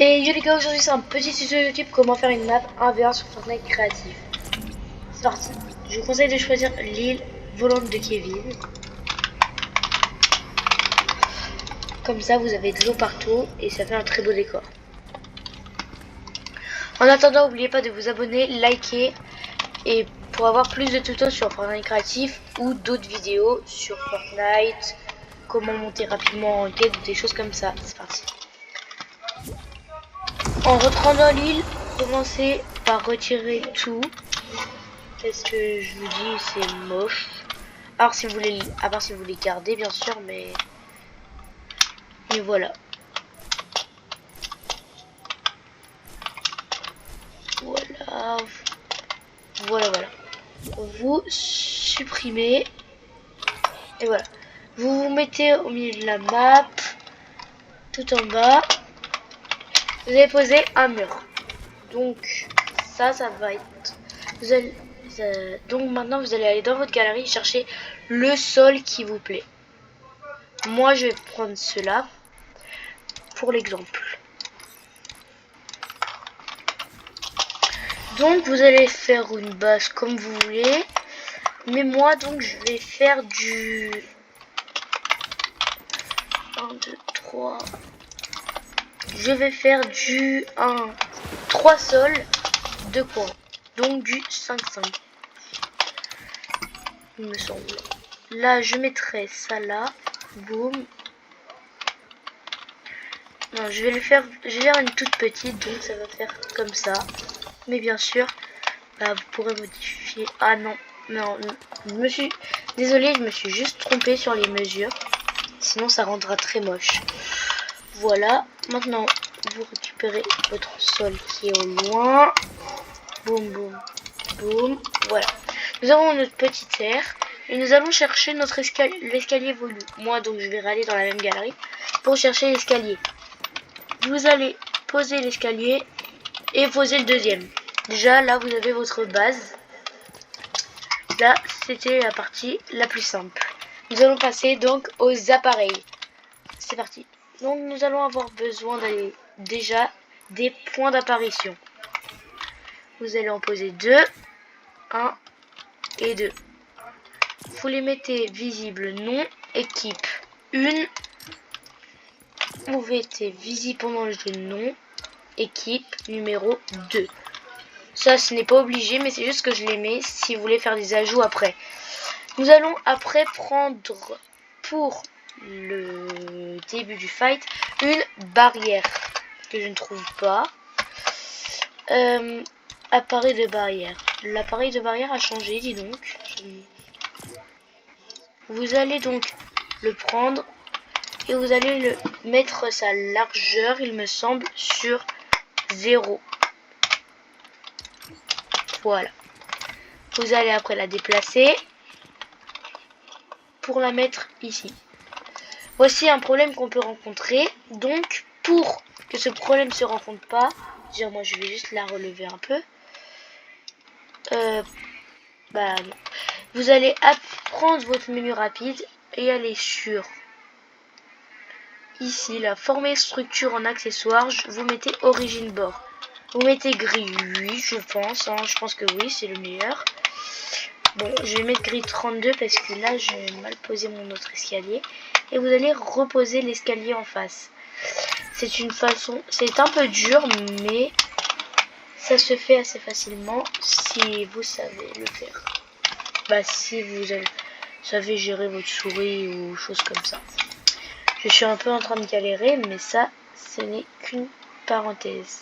Et yo les gars, aujourd'hui c'est un petit tuto YouTube comment faire une map 1v1 sur Fortnite créatif. C'est parti. Je vous conseille de choisir l'île volante de Kevin. Comme ça vous avez de l'eau partout et ça fait un très beau décor. En attendant, n'oubliez pas de vous abonner, liker et pour avoir plus de tutos sur Fortnite créatif ou d'autres vidéos sur Fortnite, comment monter rapidement en quête, des choses comme ça. C'est parti. En rentrant dans l'île, commencez par retirer tout. Parce que je vous dis, c'est moche. Alors si vous voulez, à part si vous voulez garder, bien sûr, mais voilà. Voilà. Vous supprimez et voilà. Vous vous mettez au milieu de la map, tout en bas. Vous allez poser un mur. Donc ça va être. Vous allez, donc maintenant vous allez aller dans votre galerie chercher le sol qui vous plaît. Moi je vais prendre cela pour l'exemple. Donc vous allez faire une base comme vous voulez. Mais moi donc je vais faire du 1, 2, 3. Je vais faire du 3 sols, 2 coins. Donc du 5-5. Il me semble. Là je mettrai ça là. Boum. Non, je vais faire une toute petite, donc ça va faire comme ça. Mais bien sûr, bah, vous pourrez modifier. Ah non, désolé, je me suis juste trompée sur les mesures. Sinon, ça rendra très moche. Voilà. Maintenant, vous récupérez votre sol qui est au loin. Boum, boum, boum. Voilà. Nous avons notre petite serre. Et nous allons chercher notre l'escalier voulu. Moi, donc, je vais aller dans la même galerie pour chercher l'escalier. Vous allez poser l'escalier et poser le deuxième. Déjà, là, vous avez votre base. Là, c'était la partie la plus simple. Nous allons passer donc aux appareils. C'est parti. Donc, nous allons avoir besoin d'aller déjà des points d'apparition. Vous allez en poser 2, 1 et 2. Vous les mettez visible non, équipe 1. Vous mettez visible pendant le jeu non, équipe numéro 2. Ça, ce n'est pas obligé, mais c'est juste que je les mets si vous voulez faire des ajouts après. Nous allons après prendre pour le début du fight une barrière que je ne trouve pas. Appareil de barrière. L'appareil de barrière a changé, dis donc. Vous allez donc le prendre et vous allez le mettre sa largeur, il me semble, sur 0. Voilà. Vous allez après la déplacer pour la mettre ici. Voici un problème qu'on peut rencontrer. Donc, pour que ce problème se rencontre pas, déjà moi je vais juste la relever un peu. Non. Vous allez prendre votre menu rapide et aller sur ici, la former structure en accessoires. Vous mettez origine bord. Vous mettez gris, oui, je pense. Je pense que oui, c'est le meilleur. Bon, je vais mettre gris 32 parce que là, j'ai mal posé mon autre escalier. Et vous allez reposer l'escalier en face. C'est une façon, c'est un peu dur, mais ça se fait assez facilement si vous savez le faire. Bah, si vous savez gérer votre souris ou choses comme ça. Je suis un peu en train de galérer, mais ça, ce n'est qu'une parenthèse.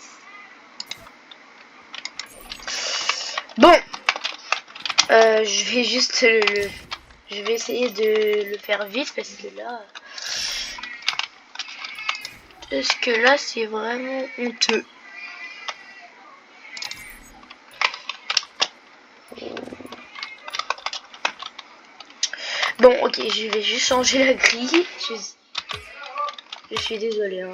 Bon, je vais juste je vais essayer de le faire vite parce que là c'est vraiment honteux. Bon, ok, je vais juste changer la grille. Je suis désolée.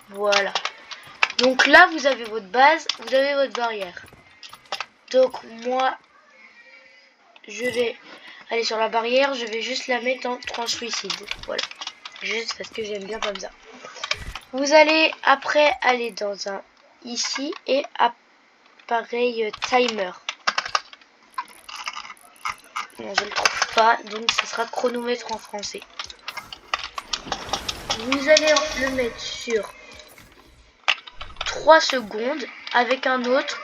Voilà. Donc là, vous avez votre base, vous avez votre barrière. Donc moi, je vais aller sur la barrière, je vais juste la mettre en tranche suicide. Voilà. Juste parce que j'aime bien comme ça. Vous allez après aller dans un ici et appareil timer. Non, je le trouve pas, donc ça sera chronomètre en français. Vous allez le mettre sur 3 secondes avec un autre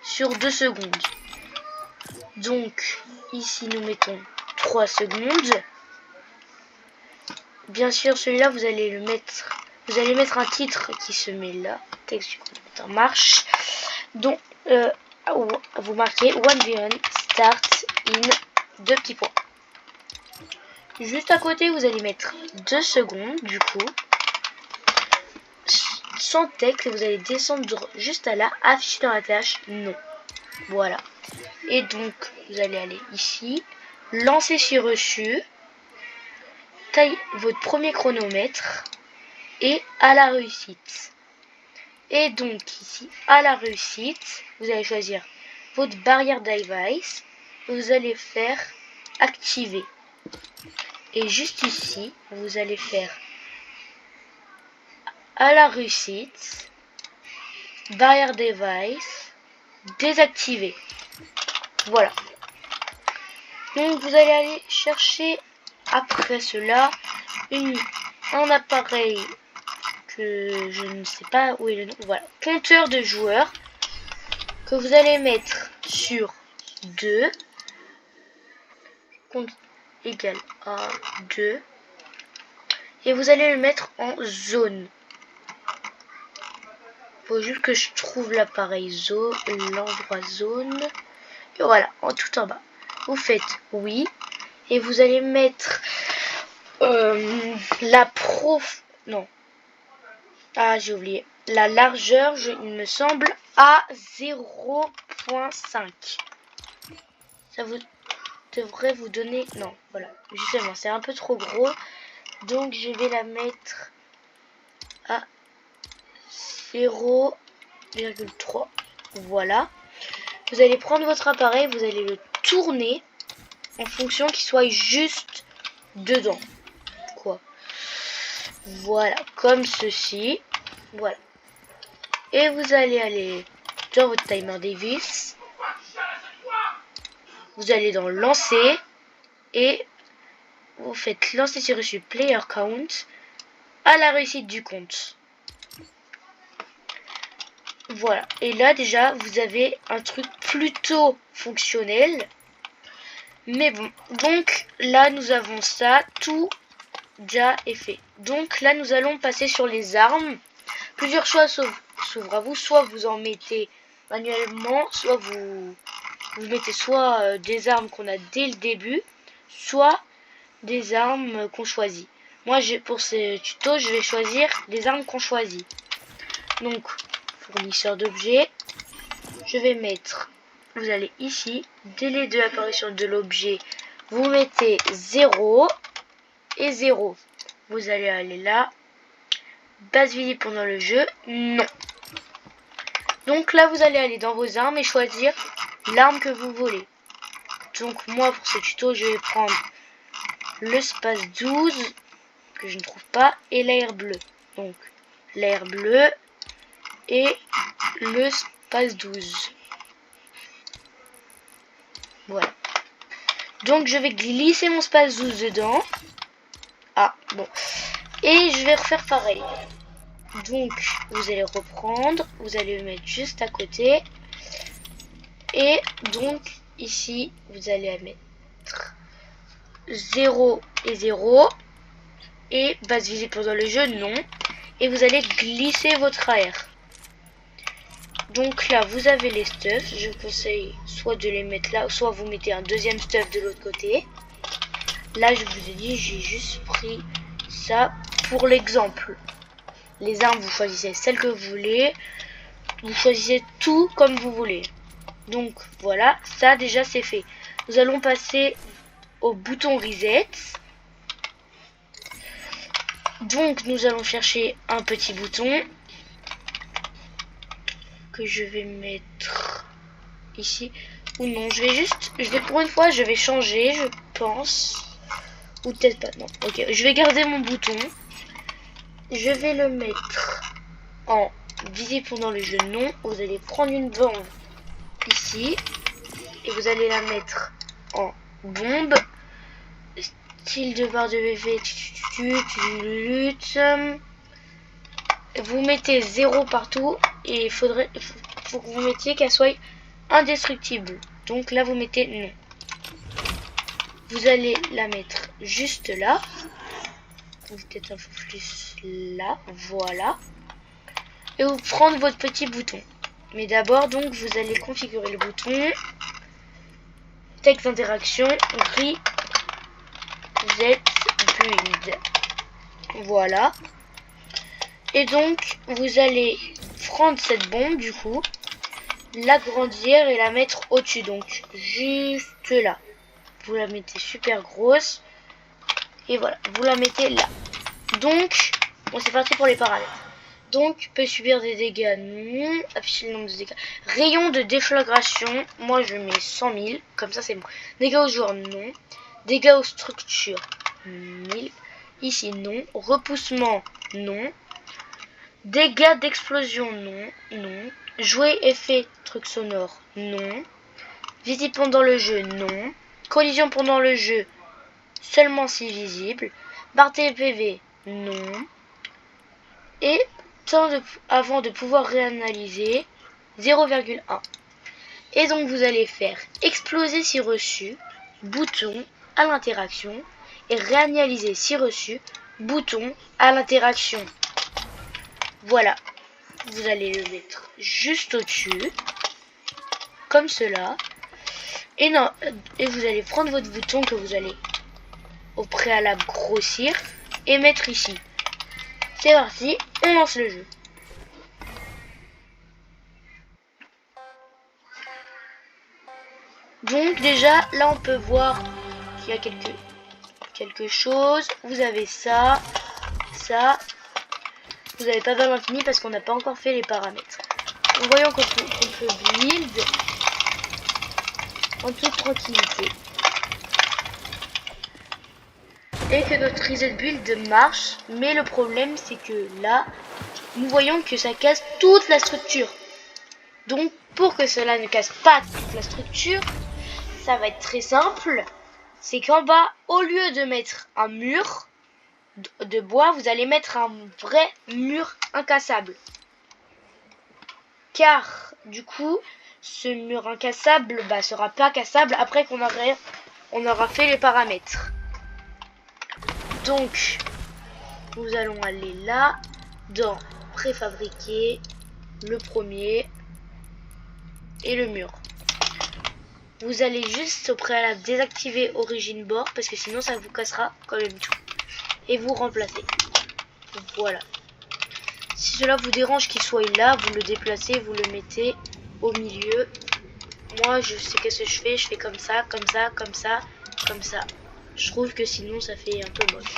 sur 2 secondes. Donc ici nous mettons 3 secondes. Bien sûr celui-là vous allez mettre un titre qui se met là. Texte du chronomètre en marche. Donc vous marquez 1v1 start in 2 petits points. Juste à côté vous allez mettre 2 secondes du coup. Sans texte et vous allez descendre juste à là, afficher dans la tâche non. Voilà. Et donc vous allez aller ici, lancer si reçu, taille votre premier chronomètre et à la réussite. Et donc ici à la réussite, vous allez choisir votre barrière device, vous allez faire activer. Et juste ici, vous allez faire à la réussite, barrière device, désactiver. Voilà. Donc vous allez aller chercher après cela un appareil que je ne sais pas où est le nom. Voilà. Compteur de joueurs que vous allez mettre sur 2. Compte égal à 2. Et vous allez le mettre en zone. Faut juste que je trouve l'appareil zone, l'endroit zone. Et voilà, en tout en bas. Vous faites oui. Et vous allez mettre non. Ah, j'ai oublié. La largeur, il me semble, à 0.5. Ça vous devrait vous donner... Non, voilà. Justement, c'est un peu trop gros. Donc, je vais la mettre à 0,3. Voilà. Vous allez prendre votre appareil, vous allez le tourner en fonction qu'il soit juste dedans. Quoi. Voilà, comme ceci. Voilà. Et vous allez aller dans votre timer device. Vous allez dans lancer. Et vous faites lancer sur reçu player count à la réussite du compte. Voilà. Et là déjà vous avez un truc plutôt fonctionnel. Mais bon. Donc là nous avons ça. Tout déjà est fait. Donc là nous allons passer sur les armes. Plusieurs choix s'ouvrent à vous. Soit vous en mettez manuellement. Soit vous mettez soit des armes qu'on a dès le début. Soit des armes qu'on choisit. Moi pour ce tuto je vais choisir des armes qu'on choisit. Donc fournisseur d'objets, je vais mettre, vous allez ici, délai de l'apparition de l'objet, vous mettez 0 et 0. Vous allez aller là, base visible pendant le jeu, non. Donc là vous allez aller dans vos armes et choisir l'arme que vous voulez. Donc moi pour ce tuto je vais prendre le space 12 que je ne trouve pas et l'air bleu. Donc l'air bleu et le space 12. Voilà. Donc je vais glisser mon space 12 dedans. Ah bon. Et je vais refaire pareil. Donc vous allez reprendre, vous allez le mettre juste à côté. Et donc ici vous allez mettre 0 et 0. Et base visible pendant le jeu, non. Et vous allez glisser votre AR. Donc là, vous avez les stuffs. Je vous conseille soit de les mettre là, soit vous mettez un deuxième stuff de l'autre côté. Là, je vous ai dit, j'ai juste pris ça pour l'exemple. Les armes, vous choisissez celles que vous voulez. Vous choisissez tout comme vous voulez. Donc voilà, ça déjà c'est fait. Nous allons passer au bouton reset. Donc nous allons chercher un petit bouton que je vais mettre ici. ou non. Je vais pour une fois, je vais changer, je pense. Ou peut-être pas, non. Ok, je vais garder mon bouton. Je vais le mettre en visible pendant le jeu, non. Vous allez prendre une bombe ici. Et vous allez la mettre en bombe. Style de barre de BV. Vous mettez 0 partout. Et il faut que vous mettiez qu'elle soit indestructible. Donc là, vous mettez non. Vous allez la mettre juste là. Peut-être un peu plus là. Voilà. Et vous prendre votre petit bouton. Mais d'abord, donc, vous allez configurer le bouton. Texte d'interaction. Reset build. Voilà. Et donc, vous allez prendre cette bombe, du coup, l'agrandir et la mettre au-dessus. Donc, juste là. Vous la mettez super grosse. Et voilà, vous la mettez là. Donc, bon, c'est parti pour les paramètres. Donc, peut subir des dégâts, non. Afficher le nombre de dégâts. Rayon de déflagration, moi je mets 100 000. Comme ça, c'est bon. Dégâts aux joueurs, non. Dégâts aux structures, 1000. Ici, non. Repoussement, non. Dégâts d'explosion, non. Non. Jouer effet truc sonore, non. Visible pendant le jeu, non. Collision pendant le jeu, seulement si visible. Barre TPV, non. Et temps avant de pouvoir réanalyser, 0,1. Et donc vous allez faire exploser si reçu, bouton à l'interaction, et réanalyser si reçu, bouton à l'interaction. Voilà. Vous allez le mettre juste au-dessus, comme cela. Et vous allez prendre votre bouton que vous allez au préalable grossir et mettre ici. C'est parti, on lance le jeu. Donc déjà, là on peut voir qu'il y a quelque chose. Vous avez ça, ça. Vous n'avez pas valeur infinie parce qu'on n'a pas encore fait les paramètres. Donc voyons qu'on peut build en toute tranquillité. Et que notre reset build marche. Mais le problème c'est que là, nous voyons que ça casse toute la structure. Donc pour que cela ne casse pas toute la structure, ça va être très simple. C'est qu'en bas, au lieu de mettre un mur de bois, vous allez mettre un vrai mur incassable. Car du coup, ce mur incassable sera pas cassable après qu'on aura fait les paramètres. Donc, nous allons aller là, dans préfabriquer, le premier et le mur. Vous allez juste au préalable désactiver origine bord parce que sinon ça vous cassera quand même tout. Et vous remplacez. Voilà. Si cela vous dérange qu'il soit là, vous le déplacez, vous le mettez au milieu. Moi je sais qu'est-ce que je fais comme ça, comme ça, comme ça, comme ça. Je trouve que sinon ça fait un peu moche.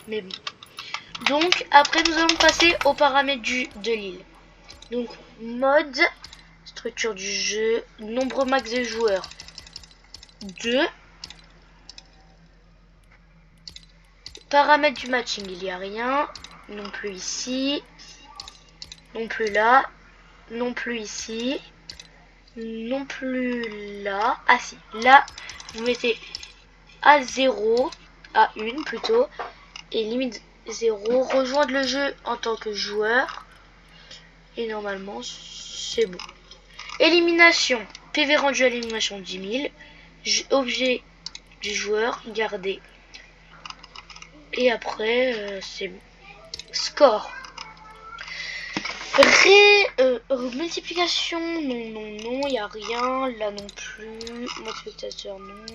Mais bon. Donc après nous allons passer aux paramètres de l'île. Donc mode, structure du jeu, nombre max de joueurs 2. Paramètres du matching, il n'y a rien. Non plus ici. Non plus là. Non plus ici. Non plus là. Ah si, là, vous mettez à 0, à 1 plutôt. Et limite 0. Rejoindre le jeu en tant que joueur. Et normalement, c'est bon. Élimination. PV rendu à l'élimination 10 000. Objet du joueur, garder. Et après, c'est bon. Score. Multiplication, non, il n'y a rien. Là non plus. Mode spectateur, non.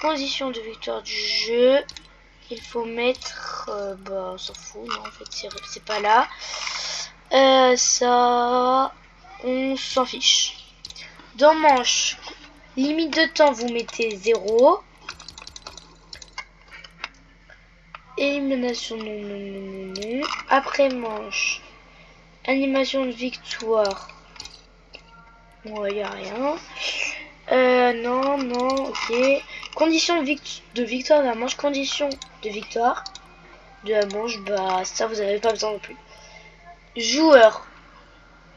Condition de victoire du jeu. Il faut mettre... on s'en fout, non, en fait, c'est pas là. Ça... On s'en fiche. Dans manche, limite de temps, vous mettez 0. Élimination, non. Après manche, animation de victoire. Bon, il n'y a rien. Non, non, ok. Conditions de victoire de la manche. Conditions de victoire de la manche. Bah, ça, vous n'avez pas besoin non plus. Joueur.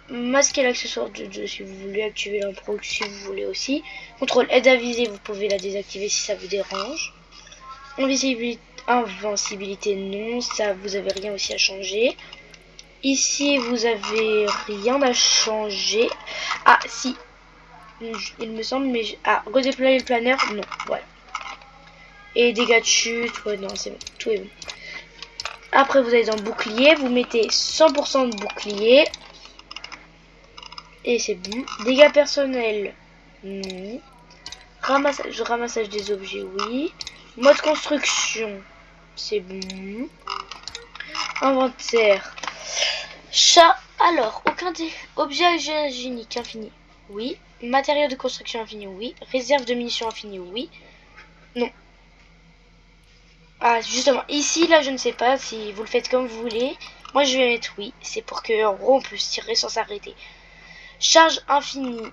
Masquer l'accessoire de 2 si vous voulez. Activer l'impro si vous voulez aussi. Contrôle aide à viser. Vous pouvez la désactiver si ça vous dérange. Invincibilité, non. Ça, vous avez rien aussi à changer. Ici, vous avez rien à changer. Ah, si. Il me semble, mais... Ah, redéployer le planeur, non. Voilà. Et dégâts de chute, ouais, non, c'est bon. Tout est bon. Après, vous allez dans bouclier. Vous mettez 100% de bouclier. Et c'est bon. Dégâts personnels, non. Ramassage des objets, oui. Mode construction, c'est bon. Inventaire. Chat. Alors, aucun des objets géniques infini, oui. Matériaux de construction infini, oui. Réserve de munitions infini, oui. Non. Ah, justement, ici, là, je ne sais pas si vous le faites comme vous voulez. Moi, je vais mettre oui. C'est pour que, en gros, on puisse tirer sans s'arrêter. Charge infinie.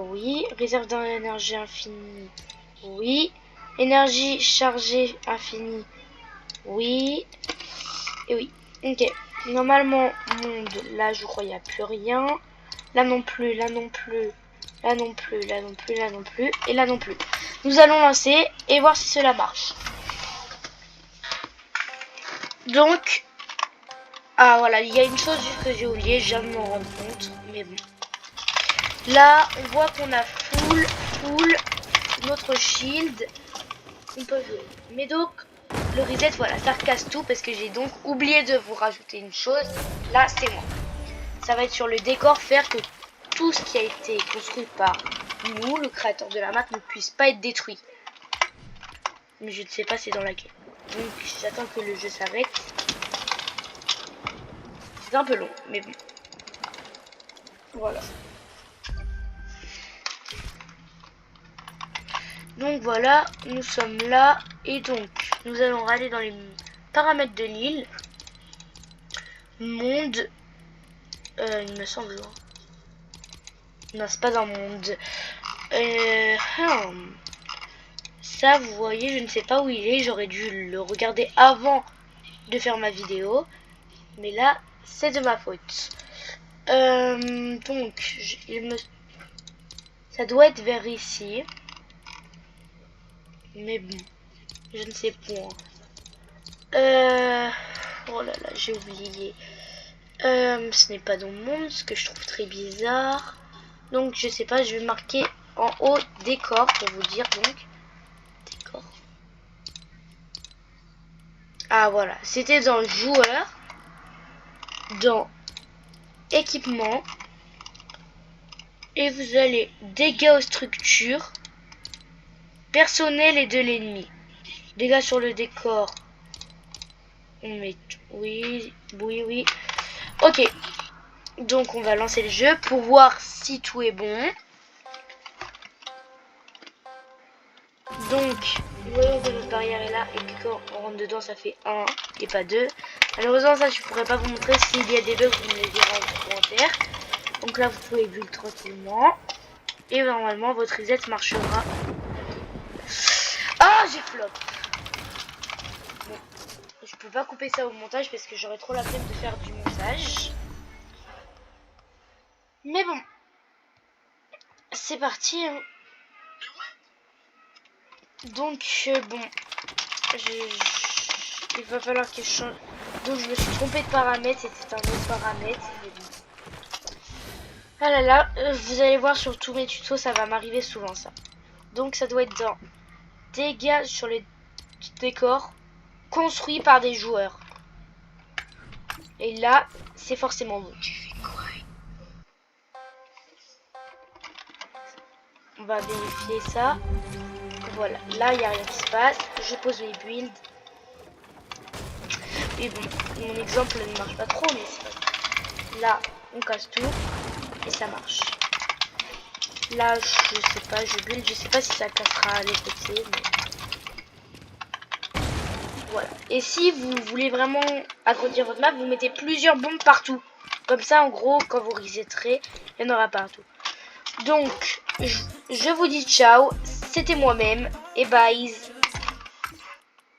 Oui. Réserve d'énergie infinie. Oui. Énergie chargée infinie. Oui. Et oui. Ok. Normalement, monde, là, je crois, il n'y a plus rien. Là non plus, là non plus. Là non plus, là non plus, là non plus. Et là non plus. Nous allons lancer et voir si cela marche. Donc, ah voilà, il y a une chose que j'ai oublié, je viens de m'en rendre compte, mais bon. Là, on voit qu'on a full notre shield. On peut jouer. Mais donc, le reset, voilà, ça casse tout parce que j'ai donc oublié de vous rajouter une chose. Là, c'est moi. Ça va être sur le décor, faire que tout ce qui a été construit par nous, le créateur de la map, ne puisse pas être détruit. Mais je ne sais pas c'est dans laquelle. Donc, j'attends que le jeu s'arrête. C'est un peu long, mais bon. Voilà. Donc voilà, nous sommes là. Et donc, nous allons aller dans les paramètres de l'île. Monde. Il me semble. Non, c'est pas dans monde. Ça, vous voyez, je ne sais pas où il est. J'aurais dû le regarder avant de faire ma vidéo. Mais là, c'est de ma faute. Donc, ça doit être vers ici. Mais bon, je ne sais point. Oh là là, j'ai oublié. Ce n'est pas dans le monde, ce que je trouve très bizarre. Donc, je sais pas, je vais marquer en haut décor pour vous dire donc. Décor. Ah voilà, c'était dans joueur, dans équipement. Et vous allez dégâts aux structures, personnel et de l'ennemi. Dégâts sur le décor. On met oui, oui, oui. Ok. Donc on va lancer le jeu pour voir si tout est bon. Donc, voyons que notre barrière est là et que quand on rentre dedans, ça fait 1 et pas 2. Malheureusement, ça je pourrais pas vous montrer. S'il y a des bugs, vous me les direz en commentaire. Donc là, vous pouvez build tranquillement. Et normalement, votre reset marchera. Ah, j'ai flop. Bon, je peux pas couper ça au montage parce que j'aurais trop la flemme de faire du montage. Mais bon, c'est parti. Hein. Donc, bon, il va falloir que je change. Donc, je me suis trompée de paramètre. C'était un autre paramètre. Mais bon. Ah là là, vous allez voir sur tous mes tutos, ça va m'arriver souvent ça. Donc, ça doit être dans dégâts sur les décors construits par des joueurs. Et là, c'est forcément bon. On va vérifier ça. Voilà, là, il n'y a rien qui se passe. Je pose mes builds. Et bon, mon exemple ne marche pas trop, mais c'est pas grave. Là, on casse tout. Et ça marche. Là, je sais pas, je build. Je sais pas si ça cassera les côtés, mais... Voilà. Et si vous voulez vraiment agrandir votre map, vous mettez plusieurs bombes partout. Comme ça, en gros, quand vous resetterez, il y en aura partout. Donc, je vous dis ciao. C'était moi-même. Et bye.